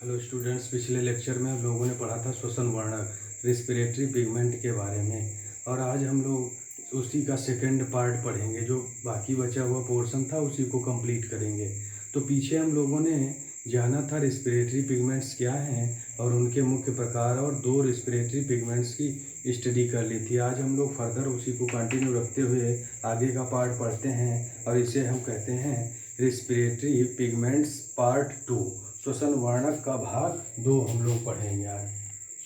Hello students, पिछले lecture में हम लोगों ने पढ़ा था श्वसन वर्णक रेस्पिरेटरी पिगमेंट के बारे में। और आज हम लोग उसी का सेकंड पार्ट पढ़ेंगे। जो बाकी बचा हुआ पोर्शन था उसी को कंप्लीट करेंगे। तो पीछे हम लोगों ने जाना था रेस्पिरेटरी पिगमेंट्स क्या हैं और उनके मुख्य प्रकार, और दो रेस्पिरेटरी पिगमेंट्स की स्टडी कर ली थी। आज हम लोग फर्दर उसी को कंटिन्यू रखते हुए आगे का पार्ट पढ़ते हैं और इसे हम कहते हैं रेस्पिरेटरी पिगमेंट्स पार्ट 2। श्वसन वर्णक का भाग 2 हम लोग पढ़ेंगे आज।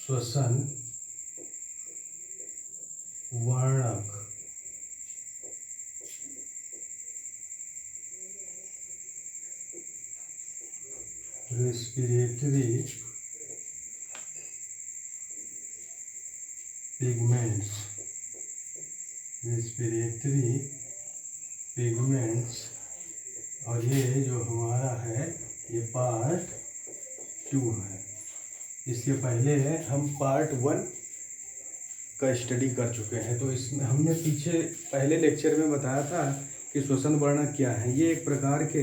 श्वसन वर्णक रेस्पिरेटरी पिगमेंट्स और ये जो हमारा है ये पार्ट 2 है। इसके पहले हम पार्ट 1 का स्टडी कर चुके हैं। तो इसमें हमने पहले लेक्चर में बताया था कि श्वसन वर्णक क्या है। ये एक प्रकार के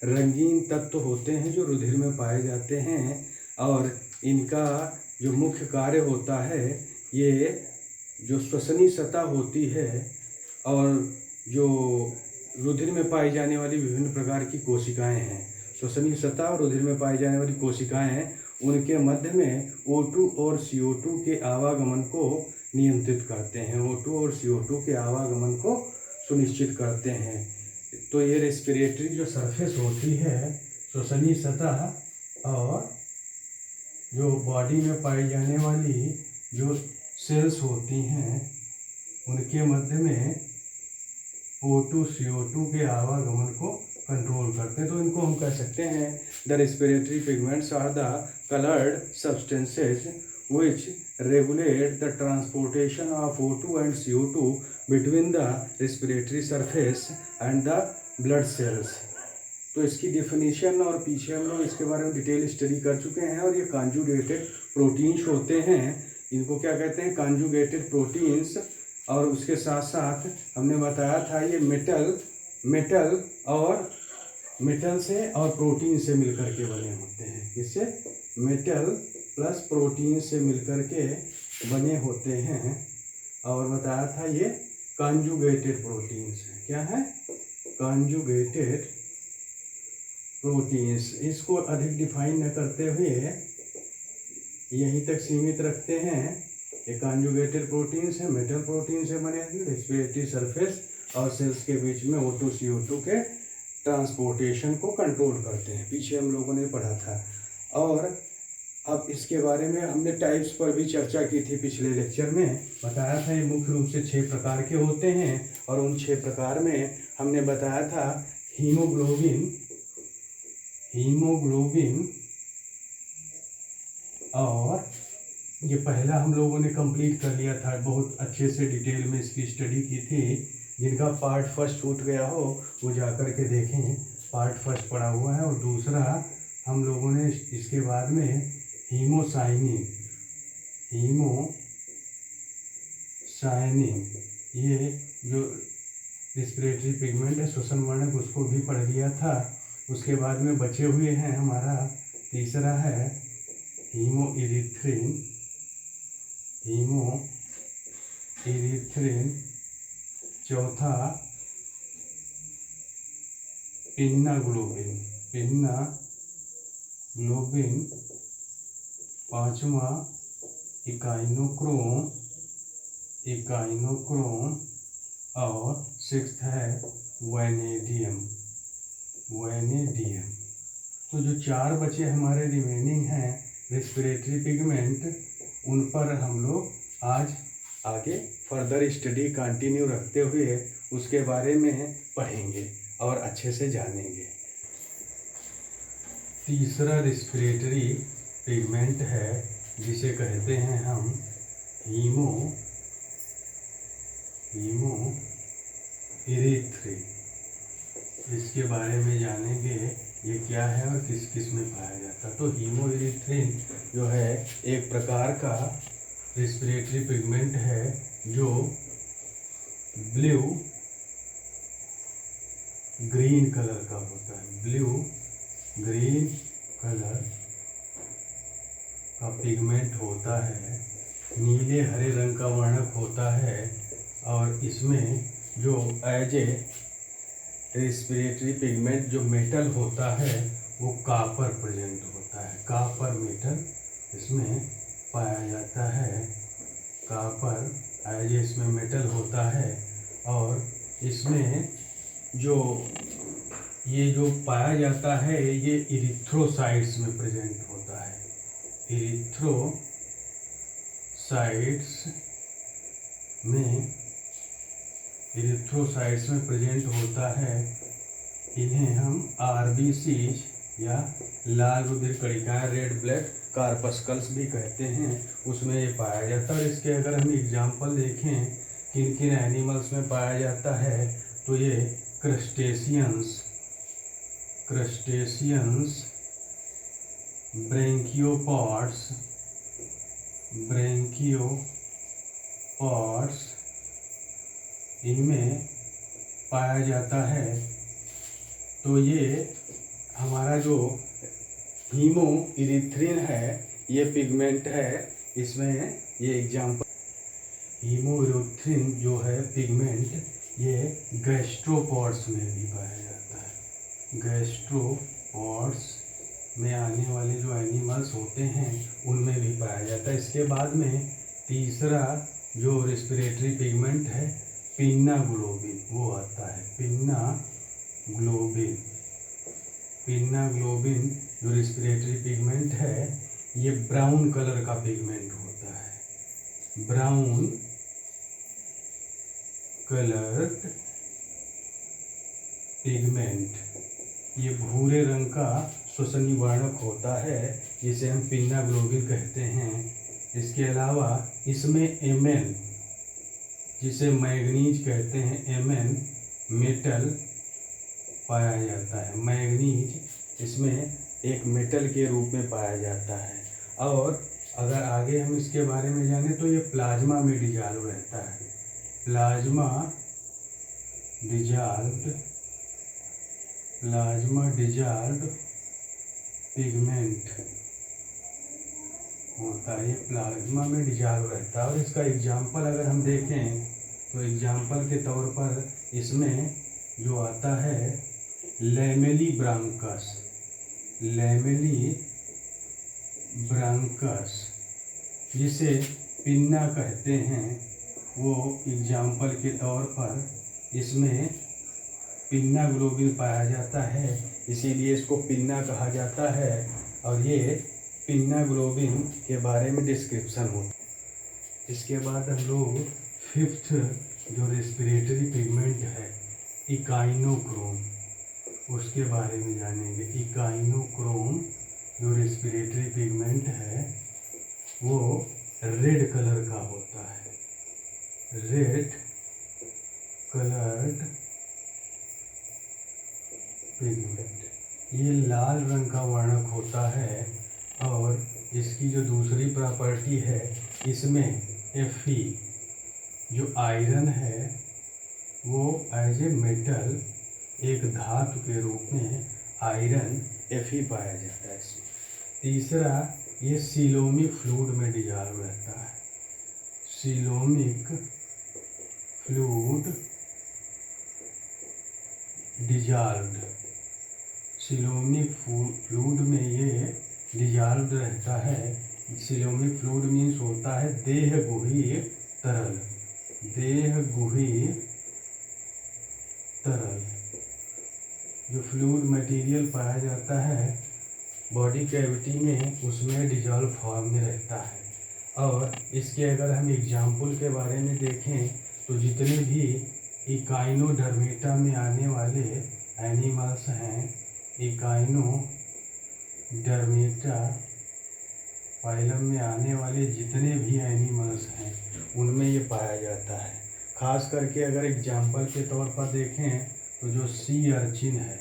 रंगीन तत्व होते हैं जो रुधिर में पाए जाते हैं, और इनका जो मुख्य कार्य होता है, ये जो श्वसनीय सतह होती है और जो रुधिर में पाई जाने वाली विभिन्न प्रकार की कोशिकाएं हैं, श्वसनीय सतह और रुधिर में पाई जाने वाली कोशिकाएं हैं, उनके मध्य में O2 और CO2 के आवागमन को नियंत्रित करते हैं। O2 और CO2 के आवागमन को सुनिश्चित करते हैं। तो ये रेस्पिरेटरी जो सरफेस होती है, श्वसनीय सतह और जो बॉडी में पाई जाने वाली जो सेल्स होती हैं, उनके मध्य में O2 CO2 के आवागमन को कंट्रोल करते हैं। तो इनको हम कह सकते हैं the respiratory pigments are the coloured substances which regulate the transportation of O2 and CO2 between the respiratory surface and the blood cells। तो इसकी डिफिनीशन और पीछे हम लोग इसके बारे में डिटेल स्टडी कर चुके हैं। और ये कॉन्जुगेटेड प्रोटीन्स होते हैं। इनको क्या कहते हैं? Conjugated proteins. और उसके साथ साथ हमने बताया था ये मेटल से और प्रोटीन से मिलकर के बने होते हैं। इससे मेटल प्लस प्रोटीन से मिलकर के बने होते हैं। और बताया था ये कॉन्जुगेटेड प्रोटीन्स है। क्या है? Conjugated proteins. इसको अधिक डिफाइन न करते हुए यहीं तक सीमित रखते हैं। ये कॉन्जुगेटेड प्रोटीन्स है, मेटल प्रोटीन से बने हैं। रेस्पिरेटरी सरफेस और सेल्स के बीच में O2 CO2 के ट्रांसपोर्टेशन को कंट्रोल करते हैं। पीछे हम लोगों ने पढ़ा था। और अब इसके बारे में हमने टाइप्स पर भी चर्चा की थी। पिछले लेक्चर में बताया था ये मुख्य रूप से 6 प्रकार के होते हैं। और उन 6 प्रकार में हमने बताया था हीमोग्लोबिन और ये पहला हम लोगों ने कंप्लीट कर लिया था। बहुत अच्छे से डिटेल में इसकी स्टडी की थी। जिनका पार्ट फर्स्ट छूट गया हो वो जाकर के देखें, पार्ट फर्स्ट पढ़ा हुआ है। और दूसरा हम लोगों ने इसके बाद में हीमोसाइनिन, ये जो रेस्पिरेटरी पिगमेंट है, श्वसन वर्णक, उसको भी पढ़ लिया था। उसके बाद में बचे हुए हैं हमारा तीसरा है हीमोइरिथ्रिन, चौथा पिन्नाग्लोबिन, पांचवा इकाइनोक्रोम, और सिक्स्थ है वैनेडियम। तो जो 4 बचे हमारे रिमेनिंग हैं रेस्पिरेटरी पिगमेंट, उन पर हम लोग आज आगे फर्दर स्टडी कंटिन्यू रखते हुए उसके बारे में पढ़ेंगे और अच्छे से जानेंगे। तीसरा रेस्पिरेटरी पिगमेंट है जिसे कहते हैं हम हीमोइरिथ्रिन। इसके बारे में जानेंगे ये क्या है और किस किस में पाया जाता है। तो हीमोइरिथ्रिन जो है एक प्रकार का रेस्पिरेटरी पिगमेंट है जो ब्लू ग्रीन कलर का होता है। ब्लू ग्रीन कलर का पिगमेंट होता है, नीले हरे रंग का वर्णक होता है, और इसमें जो एज ए रेस्पिरेटरी पिगमेंट जो मेटल होता है वो कापर प्रेजेंट होता है। कापर मेटल इसमें पाया जाता है। कापर एज इसमें मेटल होता है, और इसमें जो ये जो पाया जाता है ये इरिथ्रोसाइट्स में प्रेजेंट होता है। इरिथ्रोसाइट्स में प्रेजेंट होता है। इन्हें हम आरबीसीज या लाल रुधिर कणिकाएं, रेड ब्लड कार्पस्कल्स भी कहते हैं, उसमें ये पाया जाता है। और इसके अगर हम एग्जाम्पल देखें किन किन एनिमल्स में पाया जाता है, तो ये क्रस्टेशियंस, ब्रेंकियोपॉड्स, इनमें पाया जाता है। तो ये हमारा जो हीमो इरिथ्रिन है ये पिगमेंट है, इसमें ये एग्जाम्पल। हीमो इरिथ्रिन जो है पिगमेंट ये गैस्ट्रोपॉड्स में भी पाया जाता है। गैस्ट्रोपॉड्स में आने वाले जो एनिमल्स होते हैं उनमें भी पाया जाता है। इसके बाद में तीसरा जो रेस्पिरेटरी पिगमेंट है पिन्ना ग्लोबिन, वो आता है। पिन्ना ग्लोबिन जो रेस्पिरेटरी पिगमेंट है ये ब्राउन कलर का पिगमेंट होता है। ब्राउन कलर्ड पिगमेंट, ये भूरे रंग का श्वसनी वर्णक होता है, जिसे हम पिन्ना ग्लोबिन कहते हैं। इसके अलावा इसमें Mn, जिसे मैग्नीज कहते हैं, Mn मेटल पाया जाता है। मैग्नीज इसमें एक मेटल के रूप में पाया जाता है। और अगर आगे हम इसके बारे में जाने तो ये प्लाज्मा में डिजॉल्व रहता है। प्लाज्मा डिजॉल्व पिगमेंट होता है, ये प्लाज्मा में डिजॉल्व रहता है। और इसका एग्जाम्पल अगर हम देखें तो एग्जाम्पल के तौर पर इसमें जो आता है लैमेली ब्रांकस, जिसे पिन्ना कहते हैं, वो एग्जाम्पल के तौर पर इसमें पिन्ना ग्लोबिन पाया जाता है, इसीलिए इसको पिन्ना कहा जाता है। और ये पिन्ना ग्लोबिन के बारे में डिस्क्रिप्शन हो। इसके बाद हम लोग फिफ्थ जो रेस्पिरेटरी पिगमेंट है इकाइनोक्रोम, उसके बारे में जानेंगे। इकाइनोक्रोम जो रेस्पिरेटरी पिगमेंट है वो रेड कलर का होता है। रेड कलर्ड पिगमेंट, ये लाल रंग का वर्णक होता है। और इसकी जो दूसरी प्रॉपर्टी है, इसमें Fe जो आयरन है वो एज ए मेटल, एक धातु के रूप में आयरन Fe पाया जाता है इसमें। तीसरा ये सीलोमिक फ्लूइड में डिजॉल्व रहता है। Coelomic fluid dissolved, coelomic fluid में ये डिजॉल्व्ड रहता है। सीलोमिक फ्लूइड मीन्स होता है देहगुहीय तरल। जो फ्लूइड मटेरियल पाया जाता है बॉडी कैविटी में, उसमें डिजॉल्व फॉर्म में रहता है। और इसके अगर हम एग्जाम्पल के बारे में देखें तो जितने भी इकाइनोडर्मेटा में आने वाले एनिमल्स हैं, इकाइनोडर्मेटा फाइलम में आने वाले जितने भी एनिमल्स हैं उनमें ये पाया जाता है। खास करके अगर एग्जाम्पल के तौर पर देखें तो जो सी अर्चिन है,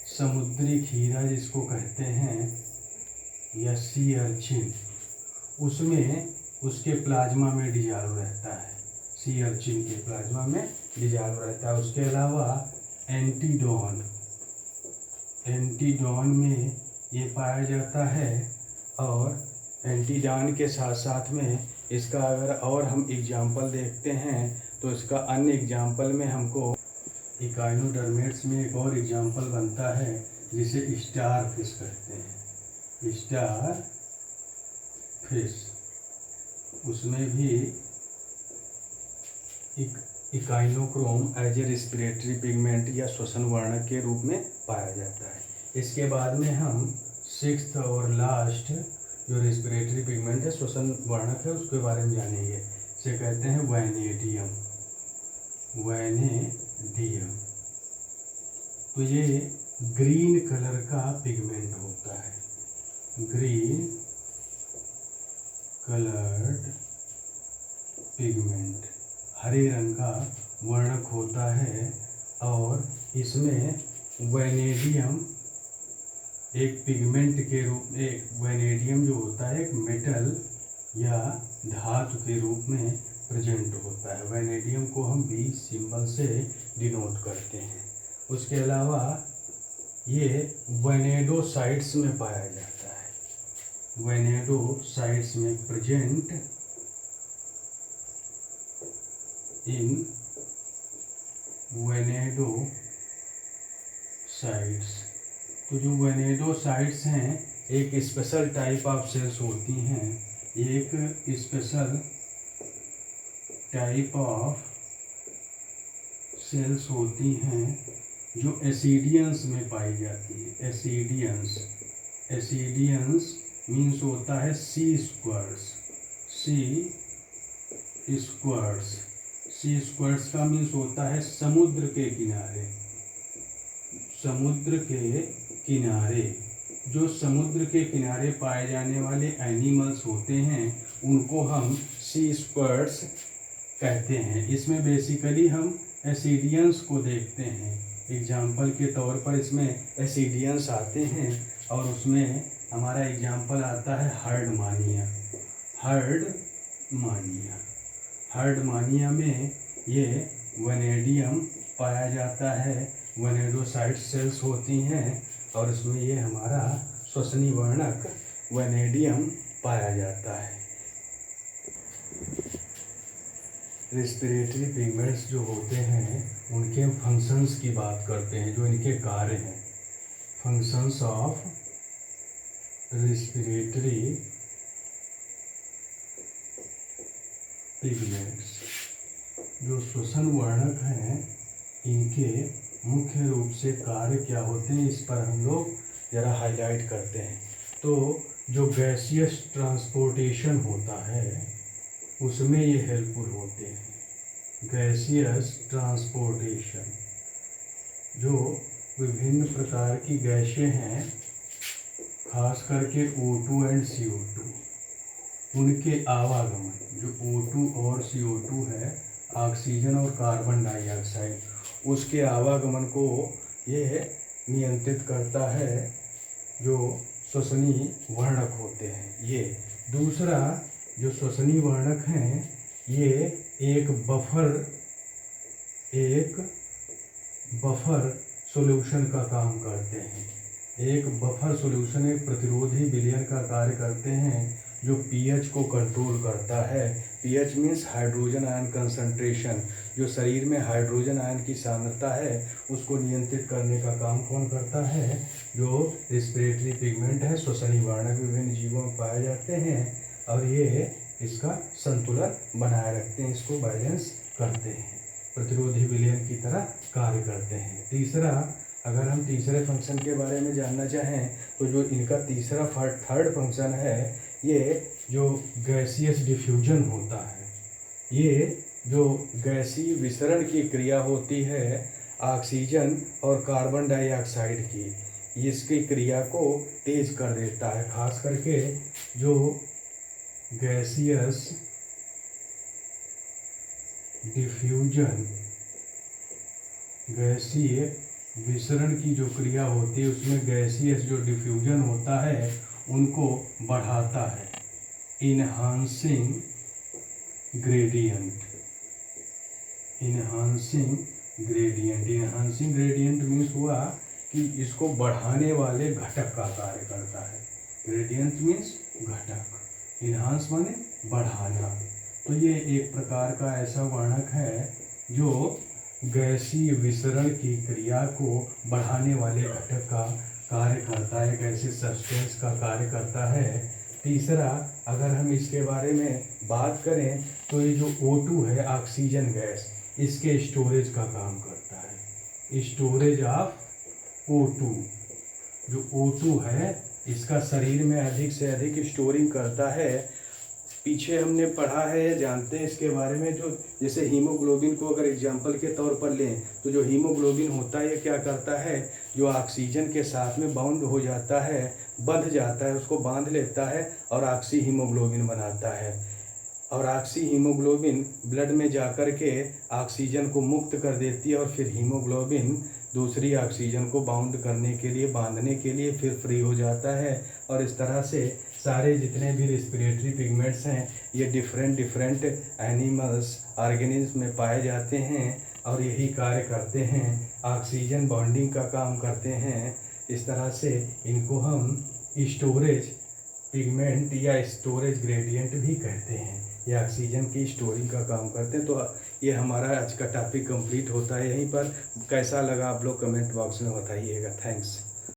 समुद्री खीरा जिसको कहते हैं, या सी अर्चिन, उसमें उसके प्लाज्मा में डिजॉल्व रहता है। सी अर्चिन के प्लाज्मा में डिजॉल्व रहता है। उसके अलावा एंटीडॉन में ये पाया जाता है। और एंटीडान के साथ साथ में इसका अगर और हम एग्जाम्पल देखते हैं तो इसका अन्य एग्जाम्पल में हमको इकाइनोडर्मेट्स में एक और एग्जाम्पल बनता है जिसे स्टार फिश कहते हैं। स्टार फिश, उसमें भी इकाइनोक्रोम एज ए रेस्पिरेटरी पिगमेंट या श्वसन वर्णक के रूप में पाया जाता है। इसके बाद में हम सिक्स्थ और लास्ट जो रेस्पिरेटरी पिगमेंट है, श्वसन वर्णक है, उसके बारे में जानेंगे। इसे कहते हैं वैनेडियम। वैनेडियम तो ये ग्रीन कलर का पिगमेंट होता है, ग्रीन कलर्ड पिगमेंट, हरे रंग का वर्णक होता है। और इसमें वैनेडियम एक पिगमेंट के रूप में, वैनेडियम जो होता है एक मेटल या धातु के रूप में प्रेजेंट होता है। वैनेडियम को हम बी सिंबल से डिनोट करते हैं। उसके अलावा ये वैनेडोसाइट्स में पाया जाता है। वैनेडोसाइट्स में प्रेजेंट इन वैनेडोसाइट्स। तो जो वैनेडोसाइट्स हैं एक स्पेशल टाइप ऑफ सेल्स होती हैं, एक स्पेशल टाइप ऑफ सेल्स होती हैं जो एसिडियंस में पाई जाती है। एसिडियंस, एसिडियंस मीन्स होता है सी स्क्वायर्स। सी स्क्वायर्स, सी स्क्वायर्स का मीन्स होता है समुद्र के किनारे। समुद्र के किनारे, जो समुद्र के किनारे पाए जाने वाले एनिमल्स होते हैं उनको हम सी स्क्वायर्स कहते हैं। इसमें बेसिकली हम एसिडियंस को देखते हैं। एग्जाम्पल के तौर पर इसमें एसिडियंस आते हैं और उसमें हमारा एग्जाम्पल आता है हर्डमानिया। हर्डमानिया, हर्डमानिया में ये वैनेडियम पाया जाता है। वैनेडोसाइट सेल्स होती हैं और उसमें ये हमारा श्वसनी वर्णक वैनेडियम पाया जाता है। रेस्पिरेटरी पिगमेंट्स जो होते हैं उनके फंक्शंस की बात करते हैं, जो इनके कार्य हैं। फंक्शंस ऑफ रेस्पिरेटरी पिगमेंट्स, जो श्वसन वर्णक हैं इनके मुख्य रूप से कार्य क्या होते हैं, इस पर हम लोग ज़रा हाईलाइट करते हैं। तो जो गैसियस ट्रांसपोर्टेशन होता है उसमें ये हेल्पफुल होते हैं। गैसियस ट्रांसपोर्टेशन, जो विभिन्न प्रकार की गैसें हैं, खास करके O2 एंड CO2, उनके आवागमन, जो O2 और CO2 है, ऑक्सीजन और कार्बन डाइऑक्साइड, उसके आवागमन को ये नियंत्रित करता है जो श्वसनी वर्णक होते हैं। ये दूसरा जो श्वसनी वर्णक हैं ये एक बफर सॉल्यूशन का काम करते हैं। एक बफर सॉल्यूशन एक प्रतिरोधी विलयन का कार्य करते हैं जो पीएच को कंट्रोल करता है। PH means hydrogen ion concentration, जो शरीर में हाइड्रोजन आयन की सांद्रता है उसको नियंत्रित करने का काम कौन करता है, जो रेस्पिरेटरी पिगमेंट है। श्वसनी वर्णक विभिन्न जीवों में पाए जाते हैं और ये इसका संतुलन बनाए रखते हैं, इसको बैलेंस करते हैं, प्रतिरोधी विलयन की तरह कार्य करते हैं। तीसरा, अगर हम तीसरे फंक्शन के बारे में जानना चाहें तो जो इनका तीसरा थर्ड फंक्शन है, ये जो गैसियस डिफ्यूजन होता है, ये जो गैसीय विसरण की क्रिया होती है ऑक्सीजन और कार्बन डाइऑक्साइड की, इसकी क्रिया को तेज कर देता है। खास करके जो गैसियस डिफ्यूजन, गैसीय विसरण की जो क्रिया होती है उसमें गैसियस जो डिफ्यूजन होता है उनको बढ़ाता है। Enhancing gradient, enhancing gradient, enhancing gradient means हुआ कि इसको बढ़ाने वाले घटक का कार्य करता है। ग्रेडियंट मीन्स घटक। इन्हांस माने बढ़ाना। तो ये एक प्रकार का ऐसा वर्णक है जो गैसीय विसरण की क्रिया को बढ़ाने वाले घटक का कार्य करता है, एक ऐसे सब्सटेंस का कार्य करता है। तीसरा, अगर हम इसके बारे में बात करें तो ये जो O2 है, ऑक्सीजन गैस, इसके स्टोरेज का काम करता है, स्टोरेज ऑफ O2। जो O2 है इसका शरीर में अधिक से अधिक स्टोरिंग करता है। पीछे हमने पढ़ा है, जानते हैं इसके बारे में, जो जैसे हीमोग्लोबिन को अगर एग्जाम्पल के तौर पर लें तो जो हीमोग्लोबिन होता है ये क्या करता है, जो ऑक्सीजन के साथ में बाउंड हो जाता है, बंध जाता है, उसको बांध लेता है और ऑक्सी हीमोग्लोबिन बनाता है। और ऑक्सी हीमोग्लोबिन ब्लड में जाकर के ऑक्सीजन को मुक्त कर देती है और फिर हीमोग्लोबिन दूसरी ऑक्सीजन को बाउंड करने के लिए, बांधने के लिए फिर फ्री हो जाता है। और इस तरह से सारे जितने भी रेस्पिरेटरी पिगमेंट्स हैं ये डिफरेंट एनिमल्स, ऑर्गेनिज्म में पाए जाते हैं और यही कार्य करते हैं, ऑक्सीजन बॉन्डिंग का काम करते हैं। इस तरह से इनको हम स्टोरेज पिगमेंट या स्टोरेज ग्रेडियंट भी कहते हैं। ये ऑक्सीजन की स्टोरिंग का काम करते हैं। तो ये हमारा आज का टॉपिक कंप्लीट होता है यहीं पर। कैसा लगा आप लोग कमेंट बॉक्स में बताइएगा। थैंक्स।